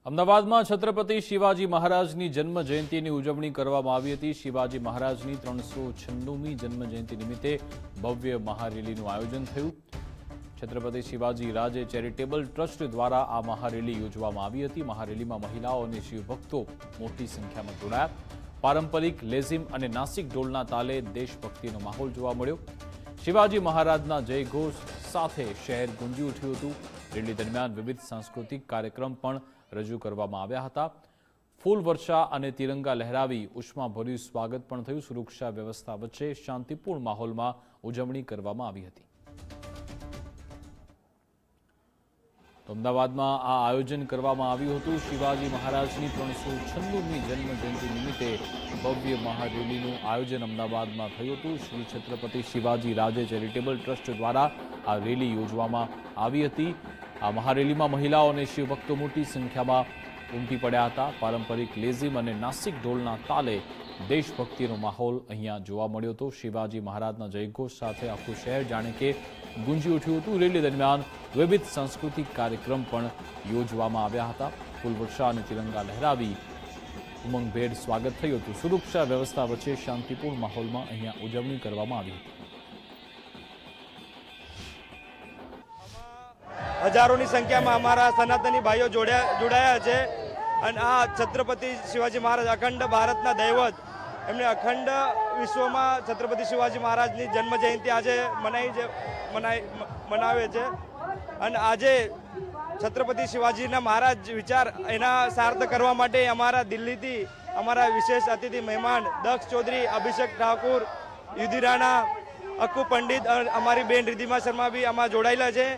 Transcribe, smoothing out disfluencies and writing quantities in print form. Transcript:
અમદાવાદમાં છત્રપતિ શિવાજી મહારાજની જન્મ જયંતિની ઉજવણી કરવામાં આવી હતી। શિવાજી મહારાજની 396મી જન્મ જયંતિ નિમિત્તે ભવ્ય મહારેલીનું આયોજન થયું। છત્રપતિ શિવાજી રાજે ચેરિટેબલ ટ્રસ્ટ દ્વારા આ મહારેલી યોજવામાં આવી હતી। મહારેલીમાં મહિલાઓ અને શિવભક્તો મોટી સંખ્યામાં જોડાયા। પારંપરિક લેઝિમ અને નાસિક ઢોલના તાલે દેશભક્તિનો માહોલ જોવા મળ્યો। શિવાજી મહારાજના જયઘોષ સાથે શહેર ગુંજી ઉઠ્યું હતું। રેલી દરમિયાન વિવિધ સાંસ્કૃતિક કાર્યક્રમ પણ રજૂ કરવામાં આવ્યા હતા। ફૂલ વર્ષા અને તિરંગા લહેરાવી ઉષ્માભર્યું સ્વાગત પણ થયું। સુરક્ષા વ્યવસ્થા વચ્ચે શાંતિપૂર્ણ માહોલમાં ઉજવણી કરવામાં આવી હતી। અમદાવાદમાં આ આયોજન કરવામાં આવ્યું હતું। શિવાજી મહારાજની 396મી જન્મ જયંતિ નિમિત્તે ભવ્ય મહારેલીનું આયોજન અમદાવાદમાં થયું હતું। શ્રી છત્રપતિ શિવાજી રાજે ચેરિટેબલ ટ્રસ્ટ દ્વારા આ રેલી યોજવામાં આવી હતી। આ મહારેલીમાં મહિલાઓ અને શિવભક્તો મોટી સંખ્યામાં ઉમટી પડ્યા હતા। પારંપરિક લેઝિમ અને નાસિક ઢોલના તાલે દેશભક્તિનો માહોલ અહીંયા જોવા મળ્યો હતો। શિવાજી મહારાજના જયઘોષ સાથે આખું શહેર જાણે કે ગુંજી ઉઠ્યું હતું। રેલી દરમિયાન વિવિધ સાંસ્કૃતિક કાર્યક્રમ પણ યોજવામાં આવ્યા હતા। ફૂલ વર્ષા અને તિરંગા લહેરાવી ઉમંગભેર સ્વાગત થયું હતું। સુરક્ષા વ્યવસ્થા વચ્ચે શાંતિપૂર્ણ માહોલમાં અહીંયા ઉજવણી કરવામાં આવી હતી। હજારોની સંખ્યામાં અમારા સનાતની ભાઈઓ જોડાયા છે અને આ છત્રપતિ શિવાજી મહારાજ અખંડ ભારતના દૈવત, એમને અખંડ વિશ્વમાં છત્રપતિ શિવાજી મહારાજની જન્મ જયંતિ આજે મનાવે છે અને આજે છત્રપતિ શિવાજીના મહારાજ વિચાર એના સાર્થ કરવા માટે અમારા દિલ્હીથી અમારા વિશેષ અતિથિ મહેમાન દક્ષ ચૌધરી, અભિષેક ઠાકુર, યુધિ રાણા, અક્કુ પંડિત, અમારી બેન રિધિમા શર્મા બી આમાં જોડાયેલા છે।